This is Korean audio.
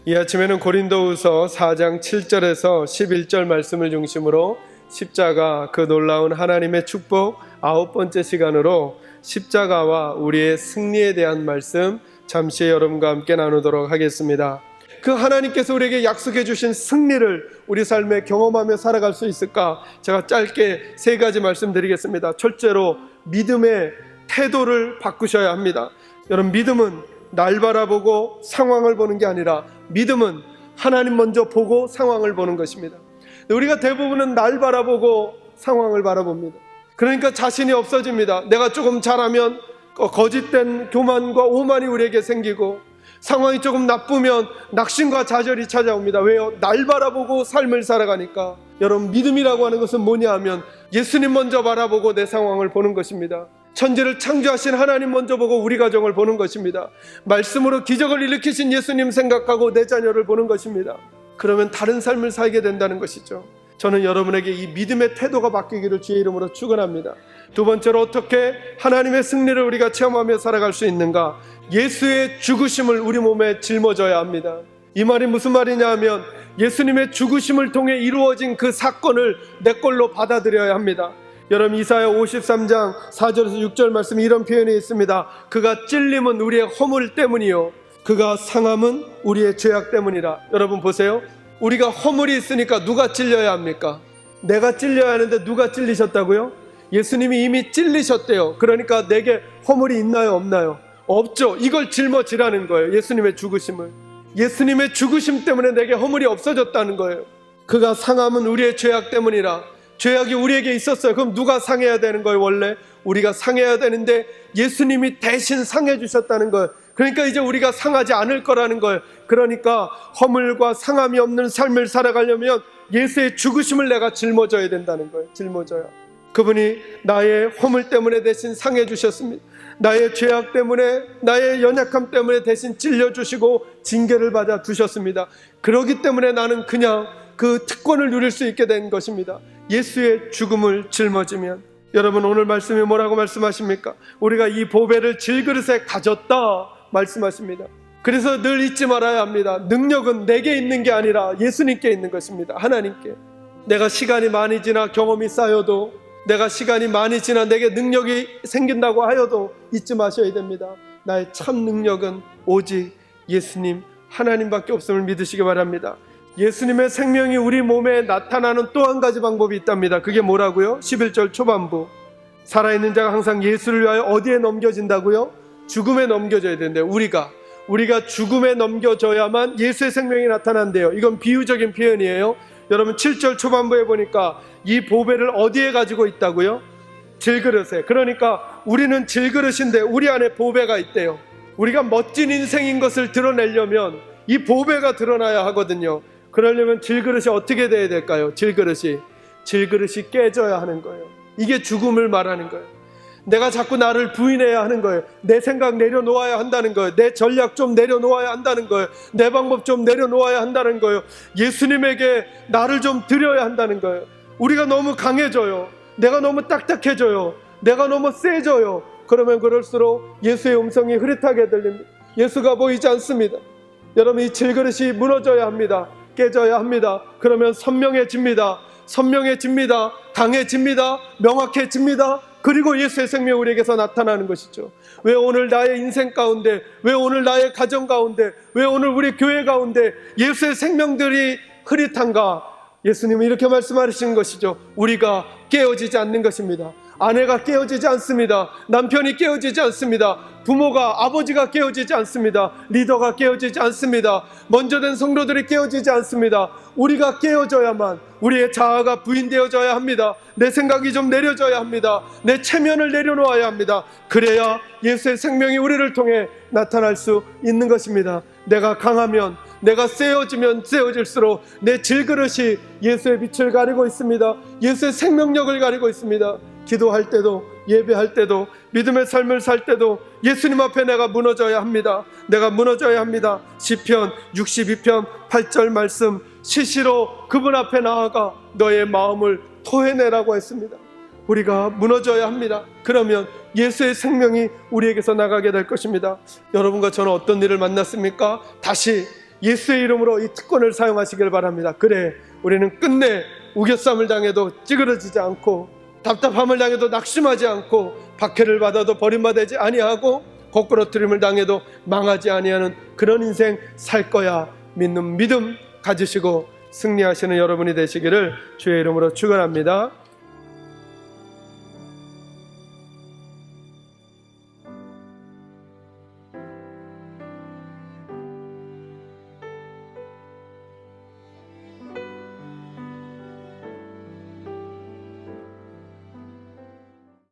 이 아침에는 고린도후서 4장 7절에서 11절 말씀을 중심으로 십자가, 그 놀라운 하나님의 축복 9번째 시간으로 십자가와 우리의 승리에 대한 말씀 잠시 여러분과 함께 나누도록 하겠습니다. 그 하나님께서 우리에게 약속해 주신 승리를 우리 삶에 경험하며 살아갈 수 있을까? 제가 짧게 3가지 말씀드리겠습니다. 첫째로 믿음의 태도를 바꾸셔야 합니다. 여러분, 믿음은 날 바라보고 상황을 보는 게 아니라 믿음은 하나님 먼저 보고 상황을 보는 것입니다. 우리가 대부분은 날 바라보고 상황을 바라봅니다. 그러니까 자신이 없어집니다. 내가 조금 잘하면 거짓된 교만과 오만이 우리에게 생기고, 상황이 조금 나쁘면 낙심과 좌절이 찾아옵니다. 왜요? 날 바라보고 삶을 살아가니까. 여러분, 믿음이라고 하는 것은 뭐냐 하면 예수님 먼저 바라보고 내 상황을 보는 것입니다. 천지를 창조하신 하나님 먼저 보고 우리 가정을 보는 것입니다. 말씀으로 기적을 일으키신 예수님 생각하고 내 자녀를 보는 것입니다. 그러면 다른 삶을 살게 된다는 것이죠. 저는 여러분에게 이 믿음의 태도가 바뀌기를 주의 이름으로 축원합니다. 두 번째로, 어떻게 하나님의 승리를 우리가 체험하며 살아갈 수 있는가? 예수의 죽으심을 우리 몸에 짊어져야 합니다. 이 말이 무슨 말이냐 하면 예수님의 죽으심을 통해 이루어진 그 사건을 내 걸로 받아들여야 합니다. 여러분, 이사야 53장 4절에서 6절 말씀에 이런 표현이 있습니다. 그가 찔림은 우리의 허물 때문이요, 그가 상함은 우리의 죄악 때문이라. 여러분 보세요. 우리가 허물이 있으니까 누가 찔려야 합니까? 내가 찔려야 하는데 누가 찔리셨다고요? 예수님이 이미 찔리셨대요. 그러니까 내게 허물이 있나요, 없나요? 없죠. 이걸 짊어지라는 거예요. 예수님의 죽으심을. 예수님의 죽으심 때문에 내게 허물이 없어졌다는 거예요. 그가 상함은 우리의 죄악 때문이라. 죄악이 우리에게 있었어요. 그럼 누가 상해야 되는 거예요? 원래 우리가 상해야 되는데 예수님이 대신 상해 주셨다는 거예요. 그러니까 이제 우리가 상하지 않을 거라는 거예요. 그러니까 허물과 상함이 없는 삶을 살아가려면 예수의 죽으심을 내가 짊어져야 된다는 거예요. 짊어져야. 그분이 나의 허물 때문에 대신 상해 주셨습니다. 나의 죄악 때문에, 나의 연약함 때문에 대신 찔려주시고 징계를 받아 두셨습니다. 그렇기 때문에 나는 그냥 그 특권을 누릴 수 있게 된 것입니다. 예수의 죽음을 짊어지면. 여러분, 오늘 말씀이 뭐라고 말씀하십니까? 우리가 이 보배를 질그릇에 가졌다 말씀하십니다. 그래서 늘 잊지 말아야 합니다. 능력은 내게 있는 게 아니라 예수님께 있는 것입니다. 하나님께. 내가 시간이 많이 지나 경험이 쌓여도, 내가 시간이 많이 지나 내게 능력이 생긴다고 하여도 잊지 마셔야 됩니다. 나의 참 능력은 오직 예수님 하나님밖에 없음을 믿으시기 바랍니다. 예수님의 생명이 우리 몸에 나타나는 또 한 가지 방법이 있답니다. 그게 뭐라고요? 11절 초반부. 살아있는 자가 항상 예수를 위하여 어디에 넘겨진다고요? 죽음에 넘겨져야 된대요. 우리가 죽음에 넘겨져야만 예수의 생명이 나타난대요. 이건 비유적인 표현이에요. 여러분, 7절 초반부에 보니까 이 보배를 어디에 가지고 있다고요? 질그릇에. 그러니까 우리는 질그릇인데 우리 안에 보배가 있대요. 우리가 멋진 인생인 것을 드러내려면 이 보배가 드러나야 하거든요. 그러려면 질그릇이 어떻게 돼야 될까요? 질그릇이 깨져야 하는 거예요. 이게 죽음을 말하는 거예요. 내가 자꾸 나를 부인해야 하는 거예요. 내 생각 내려놓아야 한다는 거예요. 내 전략 좀 내려놓아야 한다는 거예요. 내 방법 좀 내려놓아야 한다는 거예요. 예수님에게 나를 좀 드려야 한다는 거예요. 우리가 너무 강해져요. 내가 너무 딱딱해져요. 내가 너무 세져요. 그러면 그럴수록 예수의 음성이 흐릿하게 들립니다. 예수가 보이지 않습니다. 여러분, 이 질그릇이 무너져야 합니다. 깨져야 합니다. 그러면 선명해집니다. 강해집니다. 명확해집니다. 그리고 예수의 생명이 우리에게서 나타나는 것이죠. 왜 오늘 나의 인생 가운데, 왜 오늘 나의 가정 가운데, 왜 오늘 우리 교회 가운데 예수의 생명들이 흐릿한가? 예수님은 이렇게 말씀하시는 것이죠. 우리가 깨어지지 않는 것입니다. 아내가 깨어지지 않습니다. 남편이 깨어지지 않습니다. 부모가, 아버지가 깨어지지 않습니다. 리더가 깨어지지 않습니다. 먼저 된 성도들이 깨어지지 않습니다. 우리가 깨어져야만, 우리의 자아가 부인되어져야 합니다. 내 생각이 좀 내려져야 합니다. 내 체면을 내려놓아야 합니다. 그래야 예수의 생명이 우리를 통해 나타날 수 있는 것입니다. 내가 강하면, 내가 세어지면 세어질수록 내 질그릇이 예수의 빛을 가리고 있습니다. 예수의 생명력을 가리고 있습니다. 기도할 때도, 예배할 때도, 믿음의 삶을 살 때도 예수님 앞에 내가 무너져야 합니다. 내가 무너져야 합니다. 시편 62편 8절 말씀, 시시로 그분 앞에 나아가 너의 마음을 토해내라고 했습니다. 우리가 무너져야 합니다. 그러면 예수의 생명이 우리에게서 나가게 될 것입니다. 여러분과 저는 어떤 일을 만났습니까? 다시 예수의 이름으로 이 특권을 사용하시길 바랍니다. 그래, 우리는 끝내 우겨쌈을 당해도 찌그러지지 않고, 답답함을 당해도 낙심하지 않고, 박해를 받아도 버림받지 아니하고, 거꾸러뜨림을 당해도 망하지 아니하는 그런 인생 살 거야 믿는 믿음 가지시고 승리하시는 여러분이 되시기를 주의 이름으로 축원합니다.